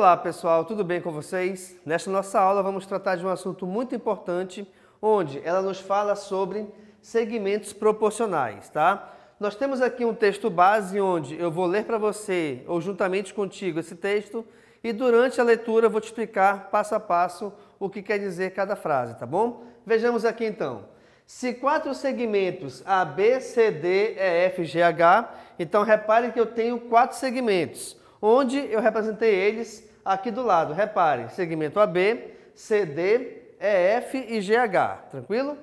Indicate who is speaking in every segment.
Speaker 1: Olá pessoal, tudo bem com vocês? Nesta nossa aula vamos tratar de um assunto muito importante, onde ela nos fala sobre segmentos proporcionais, tá? Nós temos aqui um texto base onde eu vou ler para você, ou juntamente contigo, esse texto, e durante a leitura eu vou te explicar passo a passo o que quer dizer cada frase, tá bom? Vejamos aqui então. Se quatro segmentos A, B, C, D, E, F, G, H, então repare que eu tenho quatro segmentos, onde eu representei eles aqui do lado. Repare, segmento AB, CD, EF e GH, tranquilo?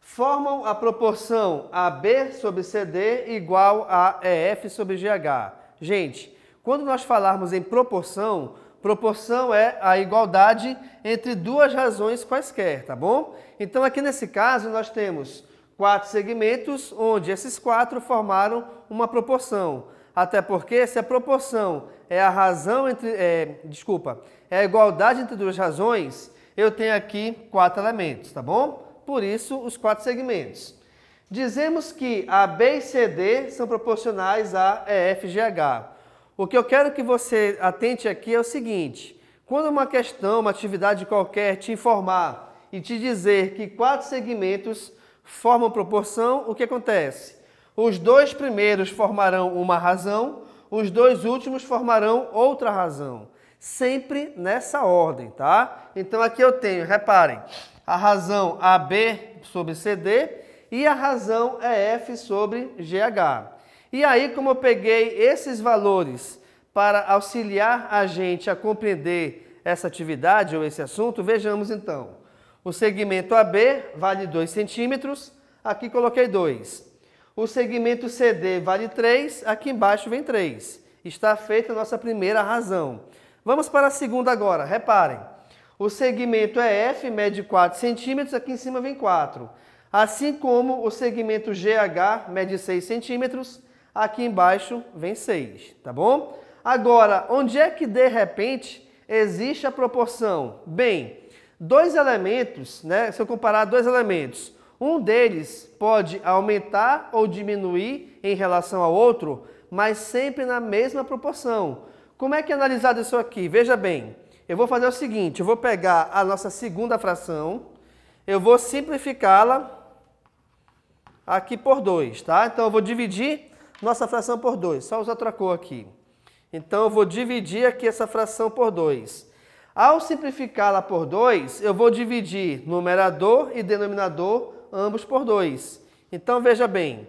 Speaker 1: Formam a proporção AB sobre CD igual a EF sobre GH. Gente, quando nós falarmos em proporção, proporção é a igualdade entre duas razões quaisquer, tá bom? Então aqui nesse caso nós temos quatro segmentos, onde esses quatro formaram uma proporção. Até porque se a proporção é a razão entre, é a igualdade entre duas razões, eu tenho aqui quatro elementos, tá bom? Por isso, os quatro segmentos. Dizemos que A, B e CD são proporcionais a EF e GH. O que eu quero que você atente aqui é o seguinte: quando uma questão, uma atividade qualquer te informar e te dizer que quatro segmentos formam proporção, o que acontece? Os dois primeiros formarão uma razão, os dois últimos formarão outra razão. Sempre nessa ordem, tá? Então aqui eu tenho, reparem, a razão AB sobre CD e a razão EF sobre GH. E aí, como eu peguei esses valores para auxiliar a gente a compreender essa atividade ou esse assunto, vejamos então. O segmento AB vale 2 centímetros, aqui coloquei 2. O segmento CD vale 3, aqui embaixo vem 3. Está feita a nossa primeira razão. Vamos para a segunda agora, reparem. O segmento EF mede 4 centímetros, aqui em cima vem 4. Assim como o segmento GH mede 6 centímetros, aqui embaixo vem 6, tá bom? Agora, onde é que de repente existe a proporção? Bem, dois elementos, né? Se eu comparar dois elementos, um deles pode aumentar ou diminuir em relação ao outro, mas sempre na mesma proporção. Como é que é analisado isso aqui? Veja bem, eu vou fazer o seguinte, eu vou pegar a nossa segunda fração, eu vou simplificá-la aqui por 2, tá? Então eu vou dividir nossa fração por 2, só usar outra cor aqui. Então eu vou dividir aqui essa fração por 2. Ao simplificá-la por 2, eu vou dividir numerador e denominador ambos por 2. Então, veja bem,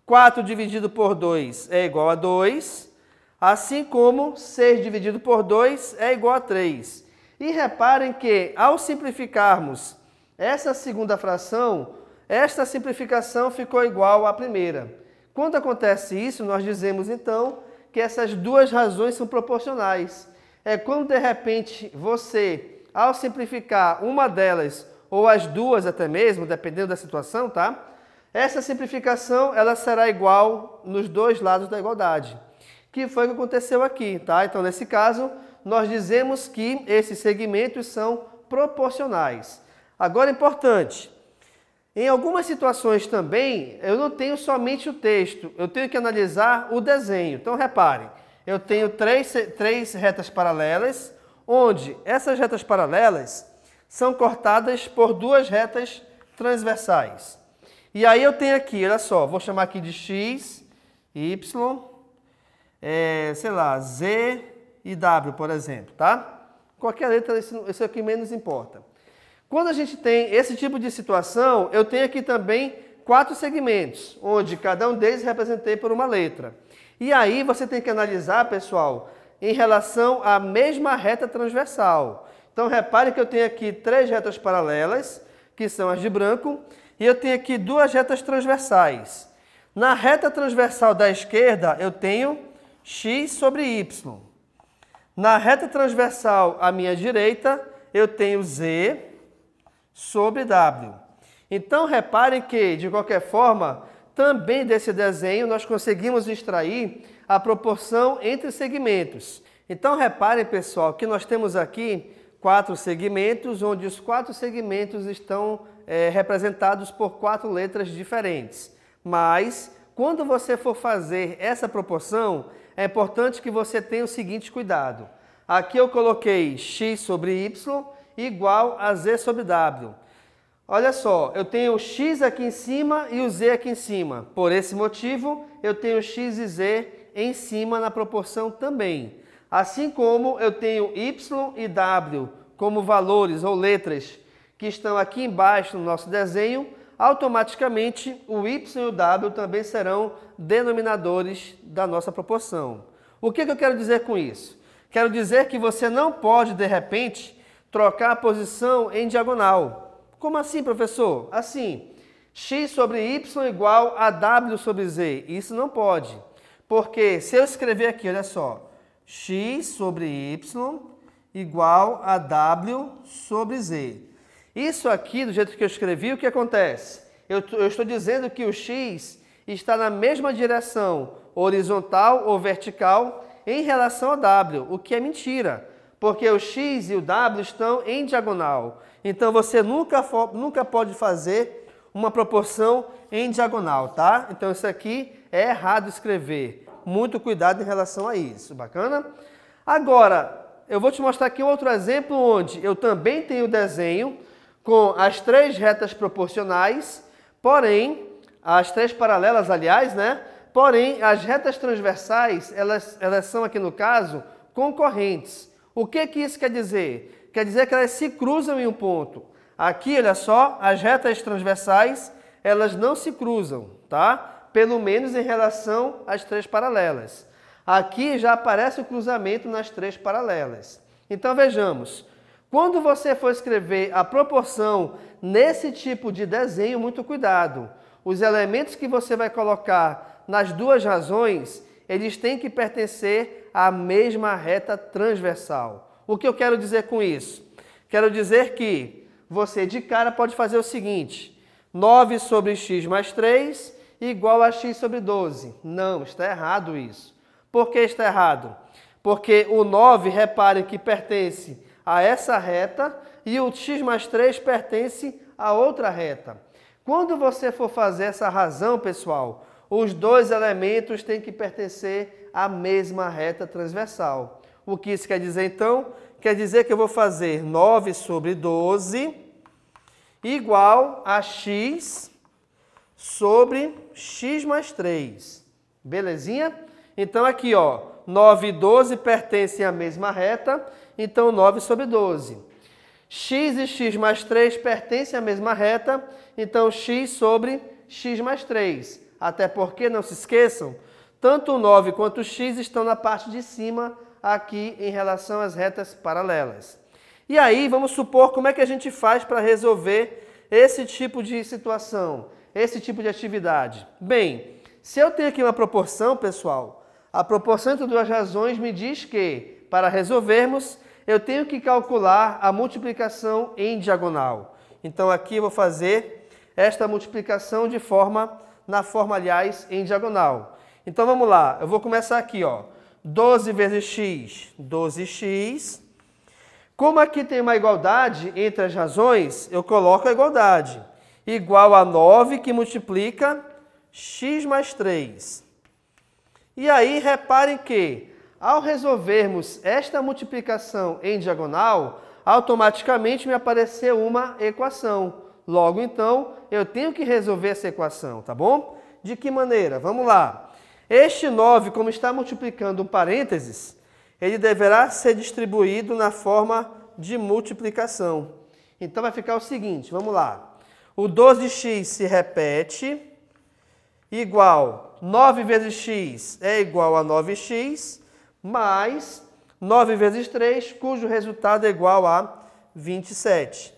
Speaker 1: 4 dividido por 2 é igual a 2, assim como 6 dividido por 2 é igual a 3. E reparem que, ao simplificarmos essa segunda fração, esta simplificação ficou igual à primeira. Quando acontece isso, nós dizemos, então, que essas duas razões são proporcionais. É quando, de repente, você, ao simplificar uma delas, ou as duas até mesmo, dependendo da situação, tá? Essa simplificação, ela será igual nos dois lados da igualdade, que foi o que aconteceu aqui, tá? Então, nesse caso, nós dizemos que esses segmentos são proporcionais. Agora, importante, em algumas situações também, eu não tenho somente o texto, eu tenho que analisar o desenho. Então, reparem, eu tenho três retas paralelas, onde essas retas paralelas são cortadas por duas retas transversais. E aí eu tenho aqui, olha só, vou chamar aqui de X, Y, sei lá, Z e W, por exemplo, tá? Qualquer letra, isso aqui menos importa. Quando a gente tem esse tipo de situação, eu tenho aqui também quatro segmentos, onde cada um deles representei por uma letra. E aí você tem que analisar, pessoal, em relação à mesma reta transversal. Então, repare que eu tenho aqui três retas paralelas, que são as de branco, e eu tenho aqui duas retas transversais. Na reta transversal da esquerda, eu tenho X sobre Y. Na reta transversal à minha direita, eu tenho Z sobre W. Então, reparem que, de qualquer forma, também desse desenho nós conseguimos extrair a proporção entre segmentos. Então, reparem, pessoal, que nós temos aqui quatro segmentos, onde os quatro segmentos estão representados por quatro letras diferentes. Mas, quando você for fazer essa proporção, é importante que você tenha o seguinte cuidado. Aqui eu coloquei x sobre y igual a z sobre w. Olha só, eu tenho o x aqui em cima e o z aqui em cima. Por esse motivo, eu tenho x e z em cima na proporção também. Assim como eu tenho y e w como valores ou letras que estão aqui embaixo no nosso desenho, automaticamente o y e o w também serão denominadores da nossa proporção. O que eu quero dizer com isso? Quero dizer que você não pode, de repente, trocar a posição em diagonal. Como assim, professor? Assim, x sobre y igual a w sobre z. Isso não pode. Porque se eu escrever aqui, olha só, x sobre y igual a w sobre z. Isso aqui, do jeito que eu escrevi, o que acontece? Eu estou dizendo que o x está na mesma direção, horizontal ou vertical, em relação ao w, o que é mentira, porque o x e o w estão em diagonal. Então, você nunca pode fazer uma proporção em diagonal, tá? Então, isso aqui é errado escrever. Muito cuidado em relação a isso, bacana? Agora, eu vou te mostrar aqui outro exemplo onde eu também tenho o desenho com as três retas proporcionais, porém, as três paralelas, aliás, né? Porém, as retas transversais, elas são aqui no caso, concorrentes. O que isso quer dizer? Quer dizer que elas se cruzam em um ponto. Aqui, olha só, as retas transversais, elas não se cruzam, tá? Pelo menos em relação às três paralelas. Aqui já aparece o cruzamento nas três paralelas. Então, vejamos. Quando você for escrever a proporção nesse tipo de desenho, muito cuidado. Os elementos que você vai colocar nas duas razões, eles têm que pertencer à mesma reta transversal. O que eu quero dizer com isso? Quero dizer que você de cara pode fazer o seguinte: 9 sobre x mais 3 igual a x sobre 12. Não, está errado isso. Por que está errado? Porque o 9, reparem que pertence a essa reta e o x mais 3 pertence a outra reta. Quando você for fazer essa razão, pessoal, os dois elementos têm que pertencer à mesma reta transversal. O que isso quer dizer, então? Quer dizer que eu vou fazer 9 sobre 12 igual a x sobre x mais 3. Belezinha? Então, aqui, ó, 9 e 12 pertencem à mesma reta, então 9 sobre 12. X e x mais 3 pertencem à mesma reta, então x sobre x mais 3. Até porque, não se esqueçam, tanto o 9 quanto o x estão na parte de cima aqui em relação às retas paralelas. E aí, vamos supor como é que a gente faz para resolver esse tipo de situação, esse tipo de atividade. Bem, se eu tenho aqui uma proporção, pessoal, a proporção entre duas razões me diz que, para resolvermos, eu tenho que calcular a multiplicação em diagonal. Então, aqui eu vou fazer esta multiplicação na forma, aliás, em diagonal. Então, vamos lá. Eu vou começar aqui, ó. 12 vezes x, 12x. Como aqui tem uma igualdade entre as razões, eu coloco a igualdade. Igual a 9, que multiplica x mais 3. E aí, reparem que, ao resolvermos esta multiplicação em diagonal, automaticamente me apareceu uma equação. Logo, então, eu tenho que resolver essa equação, tá bom? De que maneira? Vamos lá. Este 9, como está multiplicando um parênteses, ele deverá ser distribuído na forma de multiplicação. Então, vai ficar o seguinte, vamos lá. O 12x se repete, igual 9 vezes x é igual a 9x, mais 9 vezes 3, cujo resultado é igual a 27.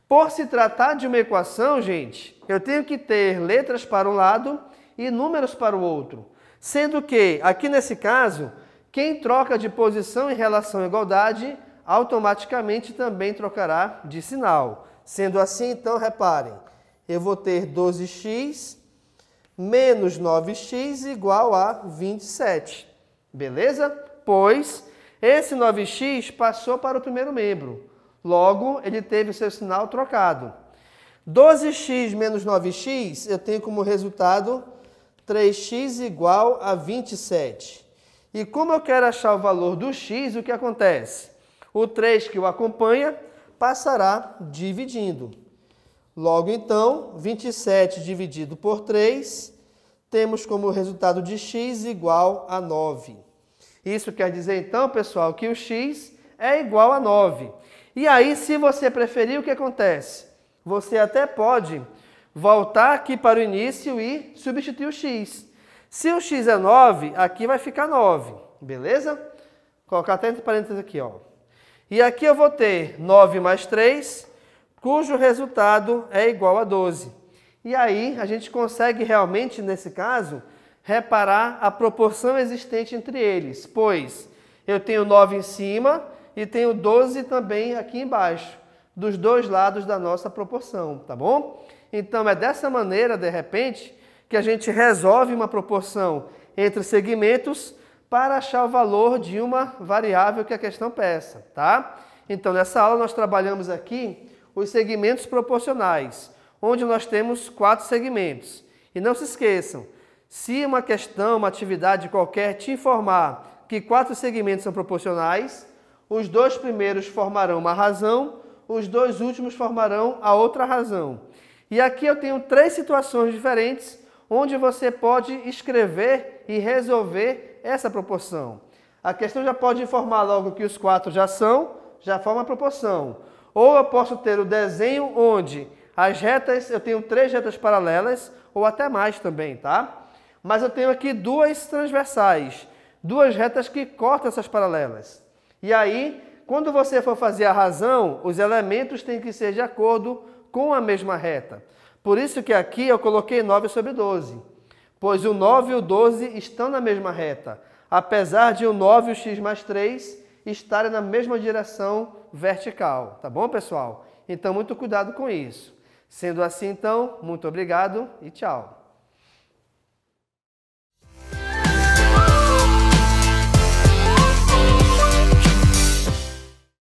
Speaker 1: Por se tratar de uma equação, gente, eu tenho que ter letras para um lado e números para o outro. Sendo que, aqui nesse caso, quem troca de posição em relação à igualdade, automaticamente também trocará de sinal. Sendo assim, então, reparem, eu vou ter 12x menos 9x igual a 27. Beleza? Pois esse 9x passou para o primeiro membro. Logo, ele teve o seu sinal trocado. 12x menos 9x, eu tenho como resultado 3x igual a 27. E como eu quero achar o valor do x, o que acontece? O 3 que o acompanha passará dividindo. Logo, então, 27 dividido por 3, temos como resultado de x igual a 9. Isso quer dizer, então, pessoal, que o x é igual a 9. E aí, se você preferir, o que acontece? Você até pode voltar aqui para o início e substituir o x. Se o x é 9, aqui vai ficar 9, beleza? Vou colocar até entre parênteses aqui, ó. E aqui eu vou ter 9 mais 3, cujo resultado é igual a 12. E aí a gente consegue realmente, nesse caso, reparar a proporção existente entre eles, pois eu tenho 9 em cima e tenho 12 também aqui embaixo, dos dois lados da nossa proporção, tá bom? Então é dessa maneira, de repente, que a gente resolve uma proporção entre segmentos para achar o valor de uma variável que a questão peça, tá? Então, nessa aula nós trabalhamos aqui os segmentos proporcionais, onde nós temos 4 segmentos. E não se esqueçam, se uma questão, uma atividade qualquer te informar que 4 segmentos são proporcionais, os 2 primeiros formarão uma razão, os 2 últimos formarão a outra razão. E aqui eu tenho 3 situações diferentes, onde você pode escrever e resolver essa proporção. A questão já pode informar logo que os 4 já forma a proporção. Ou eu posso ter o desenho onde as retas, eu tenho 3 retas paralelas, ou até mais também, tá? Mas eu tenho aqui 2 transversais, 2 retas que cortam essas paralelas. E aí, quando você for fazer a razão, os elementos têm que ser de acordo com a mesma reta. Por isso que aqui eu coloquei 9 sobre 12, pois o 9 e o 12 estão na mesma reta, apesar de o 9 e o x mais 3 estarem na mesma direção vertical. Tá bom, pessoal? Então, muito cuidado com isso. Sendo assim, então, muito obrigado e tchau.